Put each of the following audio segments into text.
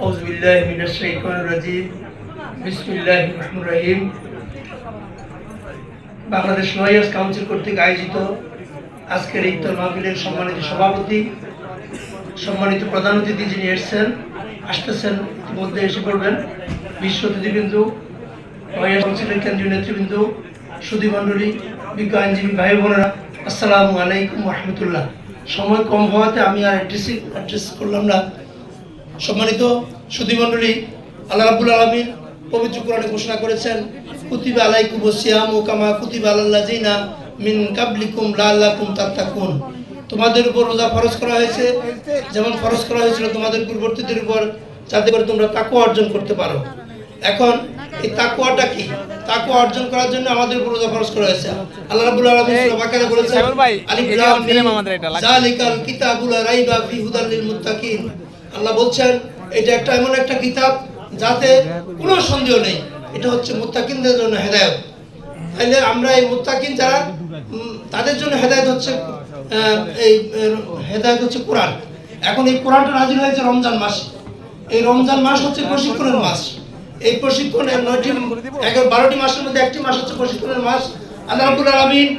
আউযু বিল্লাহি মিনাশ শাইতানির রাজিম। বিসমিল্লাহির রহমানির রহিম। বাংলাদেশ লয়ার্স কাউন্সিল কর্তৃক আয়োজিত আজকের ইফতার মাহফিলের সম্মানিত সভাপতি, সম্মানিত প্রধান অতিথি যিনি আসতেছেন ইতিমধ্যে এসে পড়বেন, বিশ্ব অতিথিবৃন্দ, লয়ার্স কাউন্সিলের কেন্দ্রীয় নেতৃবৃন্দ, সুধীমণ্ডলী, বিজ্ঞ আইনজীবী ভাই বোনেরা, আসসালামু আলাইকুম ওয়া রাহমাতুল্লাহ। সময় কম হওয়াতে আমি আর অ্যাড্রেস করলাম না। সম্মানিত সুধীমণ্ডলী, আল্লাহ রাব্বুল আলামিন পবিত্র কোরআনে ঘোষণা করেছেন, কুতিবা আলাইকুমুস সিয়ামু কামা কুতিবা আলাল লাযিনা মিন কাবলিকুম লাআল্লাকুম তাত্তাকুন। তোমাদের উপর রোজা ফরজ করা হয়েছে, যেমন ফরজ করা হয়েছিল তোমাদের পূর্ববর্তীদের উপর, যাতে করে তোমরা তাকওয়া অর্জন করতে পারো। এখন এই তাকওয়াটা কি? তাকওয়া অর্জন করার জন্য আমাদের উপর রোজা ফরজ করা হয়েছে। আল্লাহ রাব্বুল আলামিন সূরা বাকারা বলেছেন, আলিফ লাম মিম যালিকাল কিতাবুল রাইবা ফি হুদাল লিল মুত্তাকিন। আল্লাহ বলছেন এটা এমন একটা কিতাব যাতে কোনো সন্দেহ নেই, এটা হচ্ছে মুত্তাকিনদের জন্য হেদায়েত। তাইলে আমরা এই মুত্তাকিন যারা, তাদের জন্য হেদায়েত হচ্ছে কোরআন। এখন এই কোরআনটা নাযিল হয়েছে রমজান মাসে। এই রমজান মাস হচ্ছে প্রশিক্ষণের মাস। এই প্রশিক্ষণের 12টি মাসের মধ্যে একটি মাস হচ্ছে প্রশিক্ষণের মাস। আল্লাহ রাব্বুল আলামিন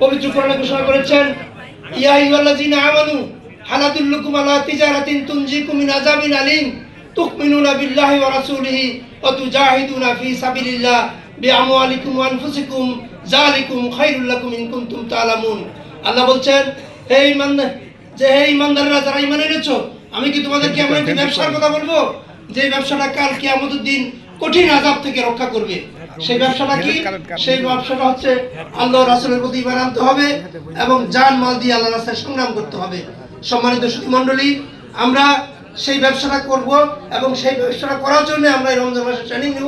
পবিত্র কোরআনে ঘোষণা করেছেন, ইয়া আইয়ুহাল্লাযীনা আমানু হাল আদুল্লুকুম আলা তিজারাতিন তুনজিকুম মিন আযাবিন আলীম তুমিনুনা বিল্লাহি ওয়া রাসূলিহি ওয়া তুজাহিদুনা ফি সাবিলিল্লাহ বিআমওয়ালিকুম ওয়া আনফুসিকুম যালিকুম খায়রুল লাকুম ইন কুনতুম তা'লামুন। আল্লাহ বলছেন, হে ঈমানদাররা, যারা ঈমান এনেছো, আমি কি তোমাদেরকে এমন একটি ব্যবসার কথা বলবো যে ব্যবসাটা কাল কিয়ামতের দিন কঠিন আযাব থেকে রক্ষা করবে? সেই ব্যবসাটা কি? সেই ব্যবসাটা হচ্ছে আল্লাহ রাসূলের প্রতি ঈমান আনতে হবে এবং জান মাল দিয়ে আল্লাহর রাস্তায় সংগ্রাম করতে হবে। সম্মানিত সুধীমণ্ডলী, আমরা সেই ব্যবসাটা করব এবং সেই ব্যবসাটা করার জন্য আমরা এই রমজান মাসে ট্রেনিং নেব।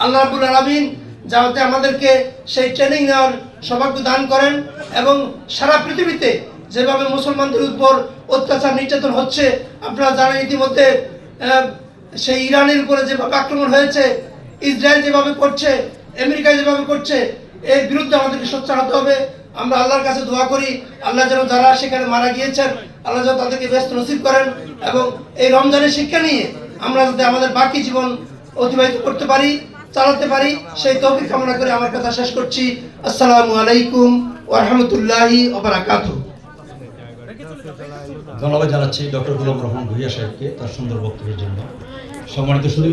আল্লাহ রাব্বুল আলামিন যাতে আমাদেরকে সেই ট্রেনিং নেওয়ার সৌভাগ্য দান করেন এবং সারা পৃথিবীতে যেভাবে মুসলমানদের উপর অত্যাচার নির্যাতন হচ্ছে, আপনারা জানেন ইতিমধ্যে সেই ইরানের উপরে যেভাবে আক্রমণ হয়েছে, ইসরায়েল যেভাবে করছে, আমেরিকা যেভাবে করছে, এর বিরুদ্ধে আমাদেরকে সোচ্চার হতে হবে। আমরা আল্লাহর কাছে দোয়া করি, আল্লাহ যেন যারা সেখানে মারা গিয়েছেন, আল্লাহ যেন তাদেরকে ব্যস্ত নসিব করেন এবং এই রমজানের শিক্ষা নিয়ে আমরা যাতে আমাদের বাকি জীবন অতিবাহিত করতে পারি, চালাতে পারি, সেই তৌফিক কামনা করে আমার কথা শেষ করছি। আসসালামু আলাইকুম ওয়া রাহমাতুল্লাহি ওয়া বারাকাতুহু। ধন্যবাদ জানাচ্ছি ডক্টর গোলাম রহমান ভূঁইয়া সাহেবকে তার সুন্দর বক্তব্যের জন্য। সম্মানিত সুধী